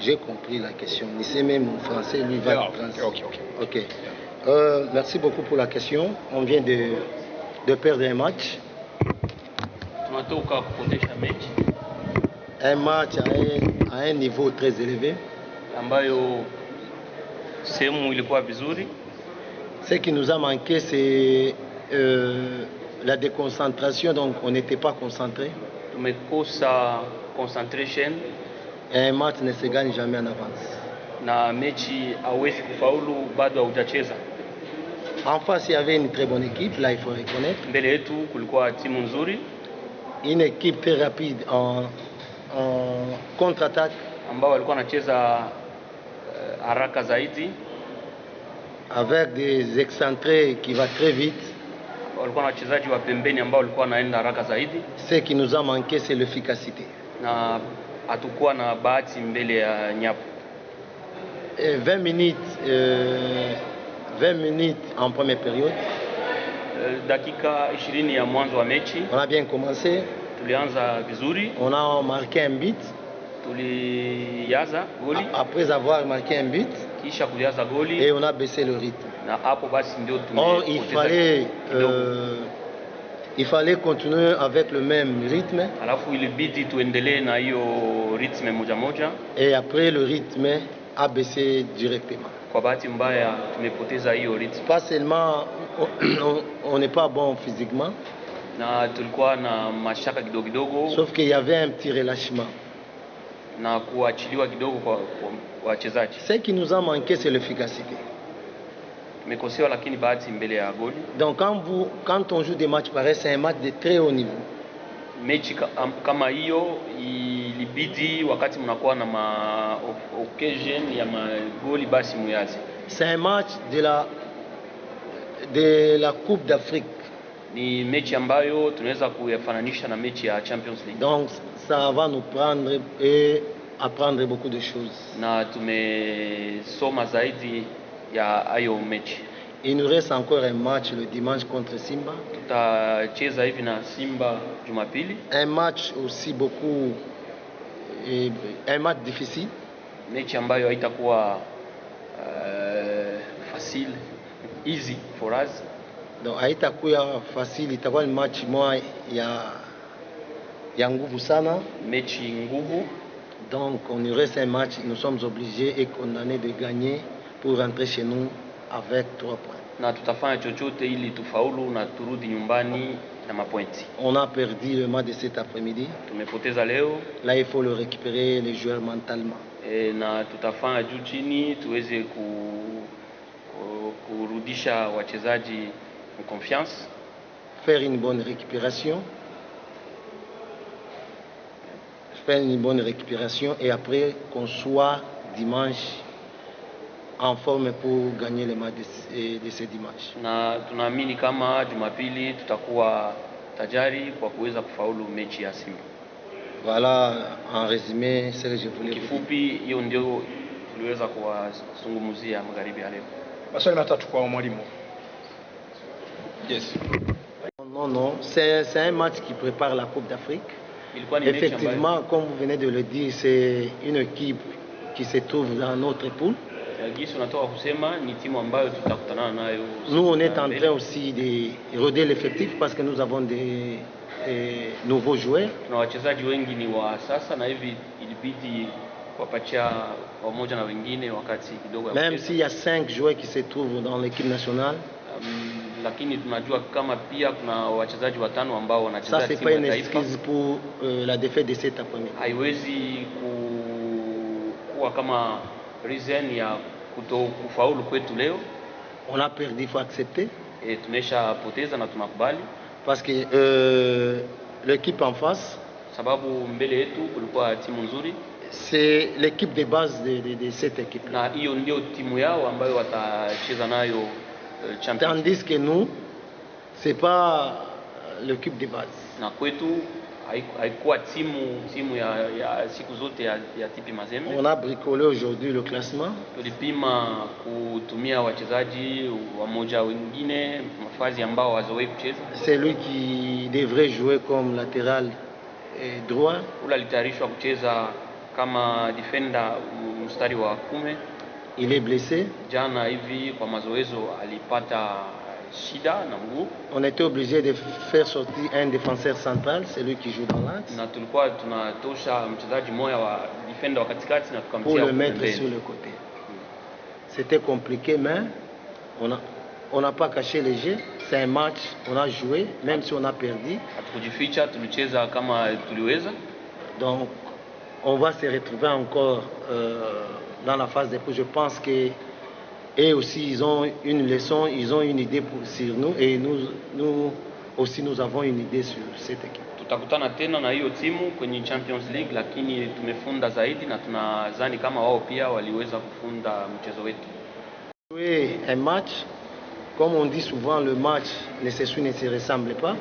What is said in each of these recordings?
J'ai compris la question. Niseme, mon français, lui va français. Ok. Merci beaucoup pour la question. On vient de perdre un match. Un match à un niveau très élevé. Ce qui nous a manqué, c'est la déconcentration, donc on n'était pas concentré. Un match ne se gagne jamais en avance. En face, il y avait une très bonne équipe, là il faut reconnaître. Une équipe très rapide en contre-attaque. Avec des excentrés qui vont très vite. Ce qui nous a manqué, c'est l'efficacité. 20 minutes en première période. On a bien commencé. On a marqué un but. Après avoir marqué un but, et on a baissé le rythme. Or, il fallait continuer avec le même rythme. Et après, le rythme a baissé directement. Pas seulement on n'est pas bon physiquement, sauf qu'il y avait un petit relâchement. Ce qui nous a manqué, c'est l'efficacité. Donc quand on joue des matchs pareils, c'est un match de très haut niveau. C'est un match de la Coupe d'Afrique. Donc ça va nous prendre et apprendre beaucoup de choses. Il nous reste encore un match le dimanche contre Simba. Un match aussi beaucoup, un match difficile. Easy for us. Donc haitakuwa facile, itakuwa ni match moja ya nguvu sana. Mechi nguvu. Donc on nous reste un match, nous sommes obligés et condamnés de gagner pour rentrer chez nous avec 3 points. Na tutafanya chochote ili tufaulu na turudi nyumbani na mapointi. On a perdu le match de cet après-midi. Tumepoteza leo. Là il faut le récupérer les joueurs mentalement. Na tutafanya juu chini tuweze kurudisha wachezaji en confiance. Faire une bonne récupération. Faire une bonne récupération et après qu'on soit dimanche en forme pour gagner le match de ce dimanche. Na tunaamini kama Jumapili tutakuwa tajari kwa kuweza kufaulu mechi ya Simba. Voilà en résumé ce que je voulais dire. Kifupi hiyo ndio tuliweza kuwazungumzia magharibi ya leo. Maswali matatu kwa mwalimu. Yes. Non, c'est un match qui prépare la Coupe d'Afrique. Effectivement, comme vous venez de le dire, c'est une équipe qui se trouve dans notre poule. Nous, on est en train aussi de roder l'effectif parce que nous avons des nouveaux joueurs. Même s'il y a 5 joueurs qui se trouvent dans l'équipe nationale, ça c'est pas une excuse pour la défaite de cet après-midi. On a perdu, il faut accepter. Parce que l'équipe en face, c'est l'équipe de base de cette équipe. Tandis que nous, c'est pas l'équipe de base. On a bricolé aujourd'hui le classement. C'est lui qui devrait jouer comme latéral droit. kama defender mstari wa 10. Il est blessé. Jana hivi kwa mazoezo alipata shida na mguu. On était obligé de faire sortir un défenseur central, c'est lui qui joue dans l'axe. Na tulikuwa tunatosha mchezaji mmoja wa defender wa katikati na tukamtia pour le mettre sur le côté. C'était compliqué, mais on n'a pas caché les jeux. C'est un match, on a joué, même si on a perdu. Hatukujificha, tulicheza kama tuliweza. Donc, on va se retrouver encore dans la phase de poule. Je pense que eux aussi, ils ont une leçon, ils ont une idée sur nous, et nous aussi, nous avons une idée sur cette équipe. Tutakutana tena na hiyo timu kwenye Champions League, lakini tumefunda zaidi na tunadhani kama wao pia waliweza kufunda mchezo wetu. Jouer un match, comme on dit souvent, le match ne se ressemble pas.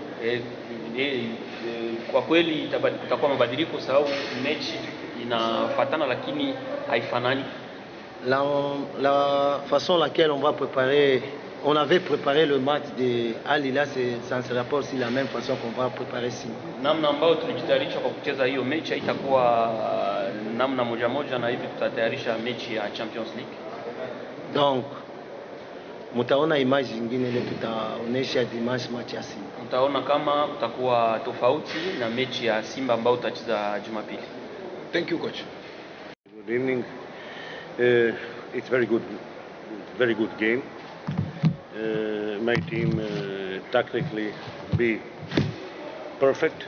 Kwa kweli itakuwa mabadiliko sababu mechi inafatana lakini haifanani. La façon laquelle on va préparer, on avait préparé le match de Al Hilal, ça ne sera pas aussi la même façon qu'on va préparer ici. Namna ambayo tulijitayarisha kwa kucheza hiyo mechi haitakuwa namna moja moja, na hivi tutatayarisha mechi ya Champions League. Donc mtaona image nyingine ile tutaonesha dimanche match ya Simba. Mtaona kama kutakuwa tofauti na mechi ya Simba ambayo tutacheza Jumapili. Thank you, coach. Good evening. It's very good game. My team tactically be perfect.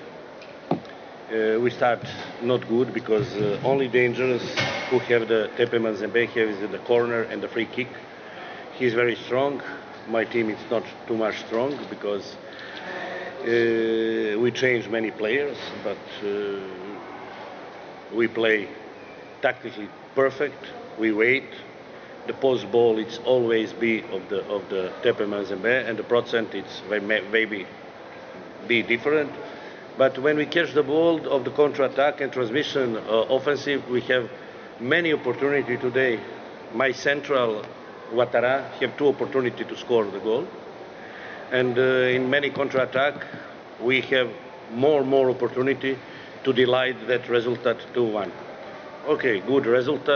We start not good because only dangerous who have the Tepemans Mazembe have is the corner and the free kick. He's very strong. My team is not too much strong because we change many players, but we play tactically perfect. We wait. The post ball it's always be of the Tepemans Mazembe, and the percent it's maybe be different. But when we catch the ball of the counter-attack and transmission offensive, we have many opportunity today. My central Ouattara have two opportunity to score the goal, and in many counter-attack we have more opportunity to delay that result 2-1. Okay, good result,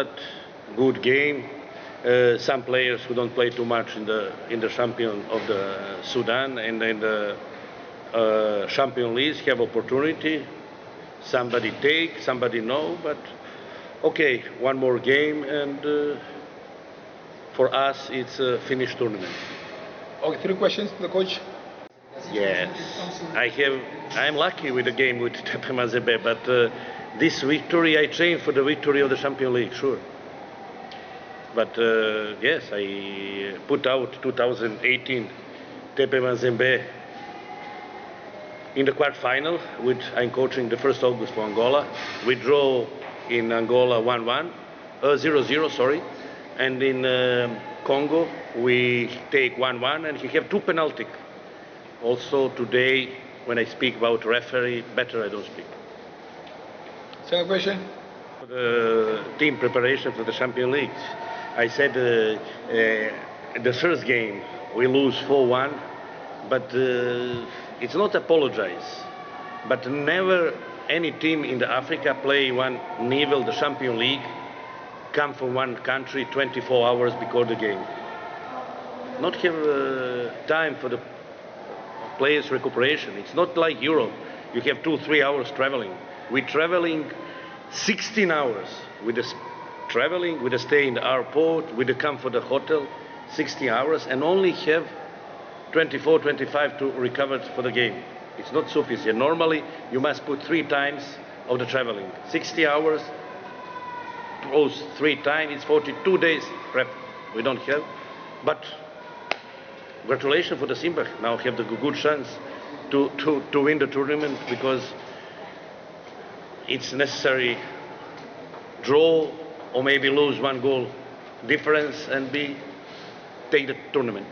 good game. Some players who don't play too much in the champion of the Sudan and in the Champion League have opportunity. Somebody take, somebody no, but okay, one more game, and for us it's a finished tournament. Okay, 3 questions to the coach. Yes, I'm lucky with the game with Tepemans Mazembe, but this victory I trained for the victory of the Champions League, sure. But yes, I put out 2018 Tepemans Mazembe in the quarterfinal, which I'm coaching the 1st August for Angola. We draw in Angola 0-0, sorry. And in Congo, we take 1-1, and he have 2 penalties. Also today, when I speak about referee, better I don't speak. Second question. For the team preparation for the Champions League, I said the first game we lose 4-1, but it's not apologize. But never any team in the Africa play one level, the Champions League, come from one country 24 hours before the game. Not have time for the players' recuperation. It's not like Europe. You have 2-3 hours traveling. We're traveling 16 hours with the traveling, with the stay in the airport, with the come for the hotel, 16 hours, and only have 24, 25 to recover for the game. It's not sufficient. Normally, you must put 3 times of the traveling. 60 hours, plus 3 times, it's 42 days prep. We don't have. But congratulations for the Simba. Now have the good chance to win the tournament, because it's necessary draw or maybe lose 1 goal difference and take the tournament.